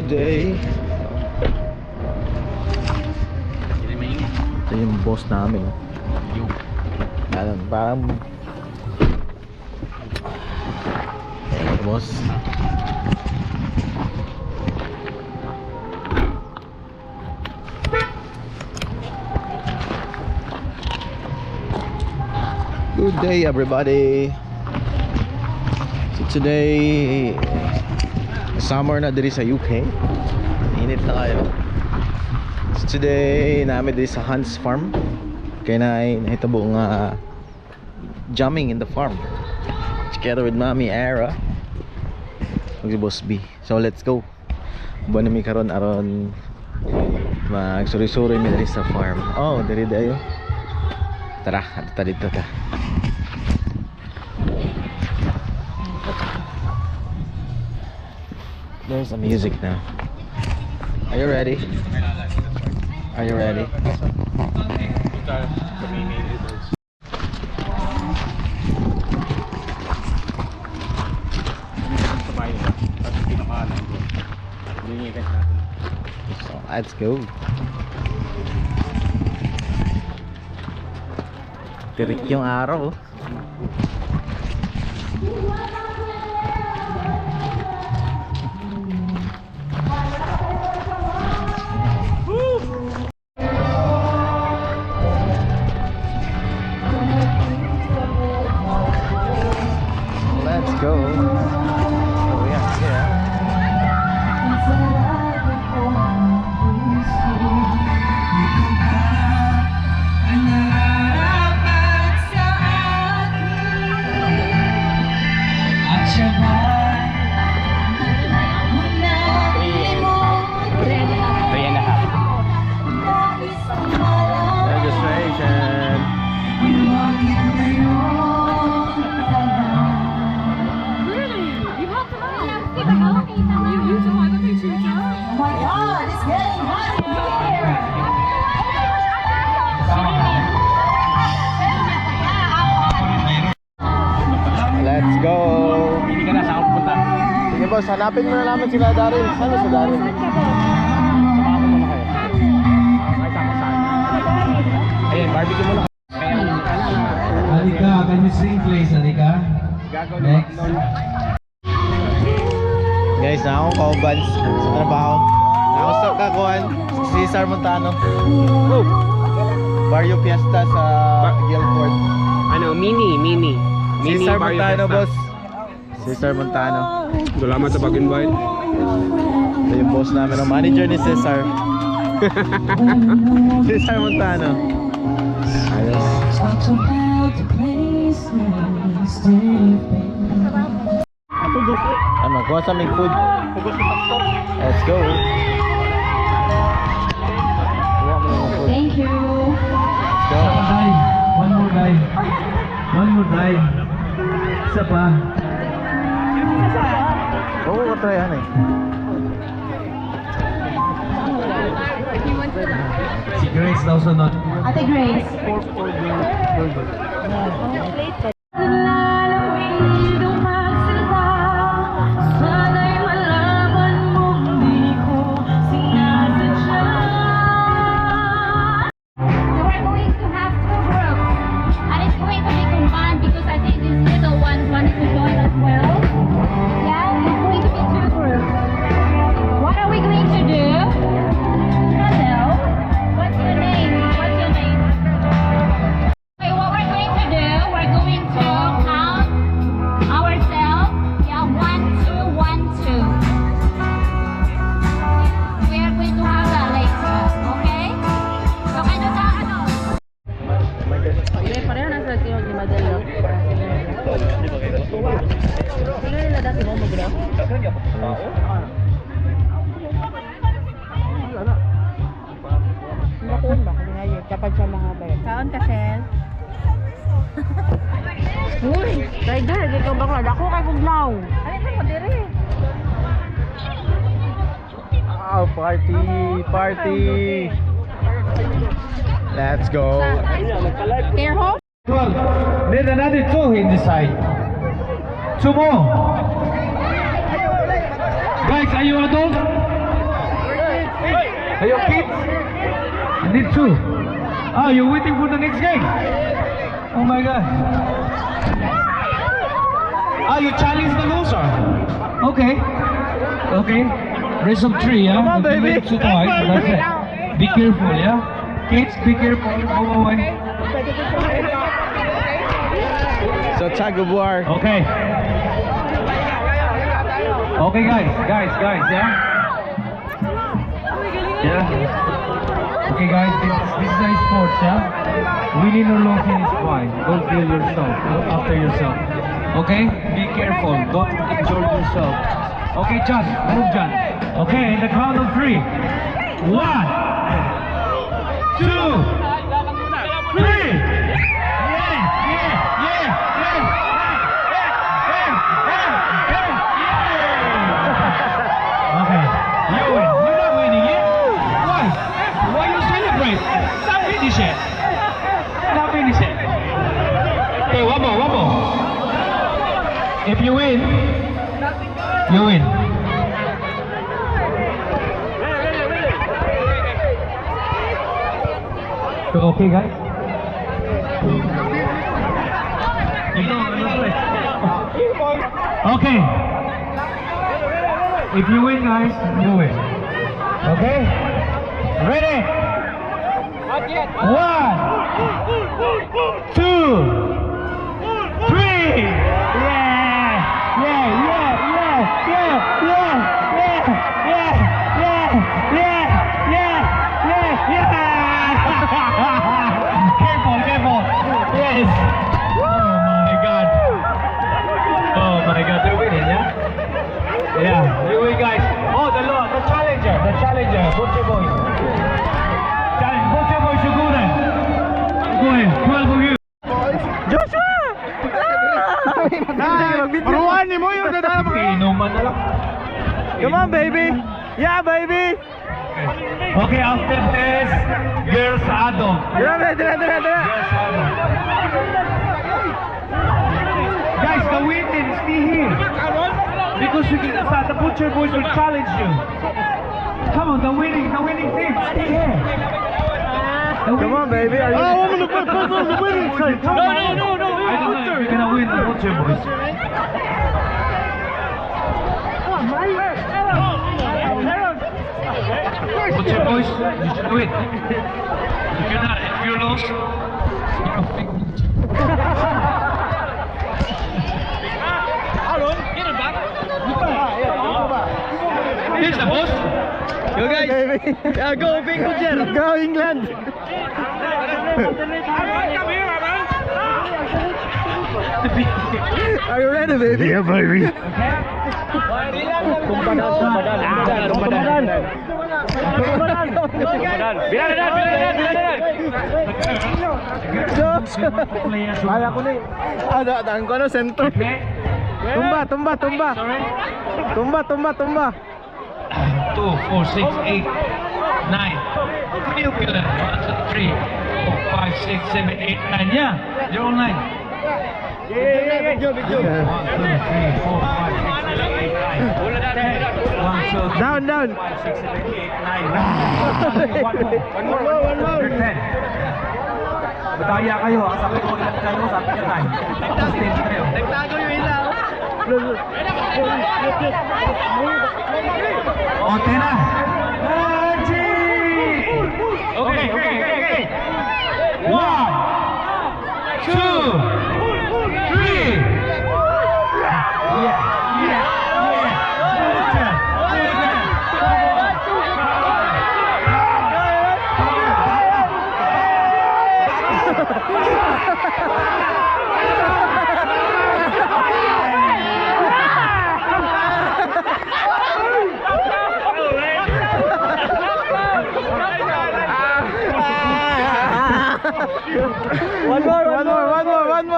Good day. Ito yung boss namin. Yung parang boss. Good day everybody. So today summer na diri sa UK. Init na kayo. So today namin diri sa Hans Farm. Kaya nahitabo nga jamming in the farm together with Mommy Ara ug si Boss B. So let's go. Buwan mi karon aron magsuri-suri mi diri sa farm. Oh, diri dayo. Tara, adto dito ta. There's the music now. Are you ready? Are you ready? So let's go. Tirik yung araw. Let's go. Oh yeah, yeah. Let's go. Hindi ka na sa ako punta. Sige boss, hanapin mo na namin sila Daryl. Saan si Daryl? Samahan ko muna kayo. Kahit ako saan. Ayan, barbecue muna. Alika, can you sing please, Alika? Next. Guys, na akong kaubans sa trabaho. Nakausap ka kuhan, Cesar Montano. Woo! Barrio Fiesta sa Guildford. Ano, mini. Cesar Montano, boss. Cesar Montano. Salamat sa pag-invite. Ito yung boss namin, ang manager ni Cesar. Cesar Montano. Ayos. Ano, kuha sa aming food. Let's go. Thank you. Let's go. One more dive. One more dive. Isa pa. Oo, katrayan eh. Si Grace daw sunod. Ate Grace. Kaon ka, Shell? Uy, rider, ikaw ba ka? Ako kay Bugnaw. Ano mo, dire? Wow, party. Let's go. Care home? There's another two in this side. Two more. Guys, are you adult? Are your kids? I need two. Ah, you're waiting for the next game? Oh my god. Ah, you challenge the loser. Okay. Okay. Raise some tree, yeah? Come on, baby. Too wide, that's it. Be careful, yeah? Kids, be careful. Go away. So Tagubuar. Okay. Okay, guys, yeah? Yeah? Okay, guys, this is a sports, yeah? Winning or losing is fine. Don't feel yourself, look after yourself. Okay? Be careful, don't exert yourself. Okay, John, move, John. Okay, in the count of 3. 1, 2, 3. Okay, you win. You're not winning it. Why? Why you celebrate? Not finish it. Not finish it. Okay, one more. If you win, you win. So, okay, guys? Okay. If you win, guys, you win. Okay? Ready? 1, 2, 3. Careful. Yes. Oh my God, they're winning, yeah? Yeah, you win, guys. Oh, the challenger, Butcher Boys. Butcher Boys, you go then. Go ahead, 12 of you. Joshua! Paruan ni mo yung dadama. Inuman na lang. Come on, baby. Yeah, baby. Okay, after this, girls adult. Dire. Girls adult. Guys, the winning stay here. Because the Butcher Boys will challenge you. Come on, the winning team, stay here. Come on, baby. Are you... Oh, I'm gonna put on the winning side. No. I don't know if you're gonna win the Butcher Boys. Butcher Boys, you should win. If you lose, here's the boss. Go, guys. Baby. Yeah, go, big Butcher. Go, England. Are you ready, baby? Yeah, baby. Kaya ko na eh. Daan ko na, center. Tumba. 2, 4, 6, 8, 9. Nuclear. 1, 2, 3, 4, 5, 6, 7, 8, 9. Yeah, you're all 9. 1, 2, 3, 4, 5, 6, 7, 8, 9. 1, 2, 3, Down. 5, 6, 7, 8, 9. One more. You're 10. Bataya kayo. Ang sabi ko ilan kayo, sabi niya 9. Tapos 10 kayo. Nagtago yung ilaw. O, 10 na. Okay. 1, 2, 3.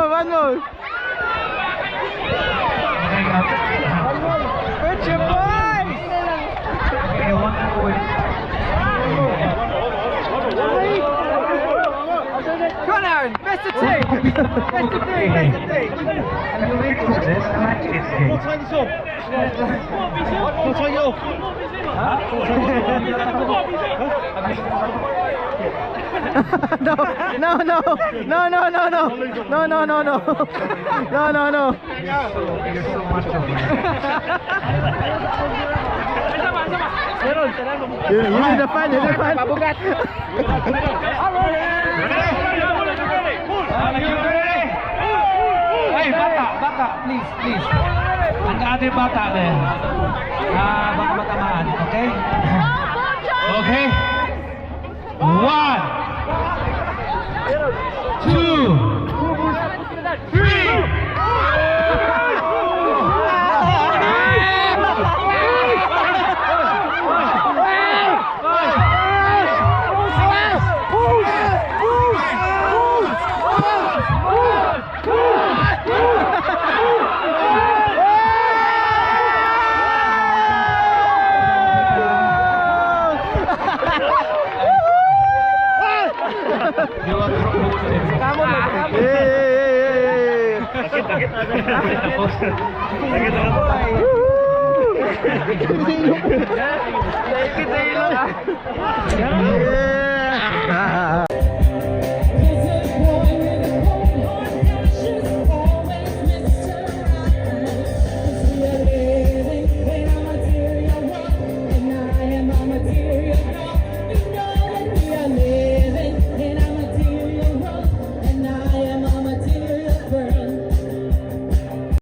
One more. Butcher Boys! Okay, 1 to win. Conan, best of three. Can you wait for this? I like this game. What time is up? What time you off? Huh? No, no, no, no, no, no, no, no, no, no, no, no, no, no. You're so macho. You need the fan, you need the fan. Hey, bata, please. Ang ating bata din. Baka matamaan, okay? Okay? 1, 2, 3. Yeah.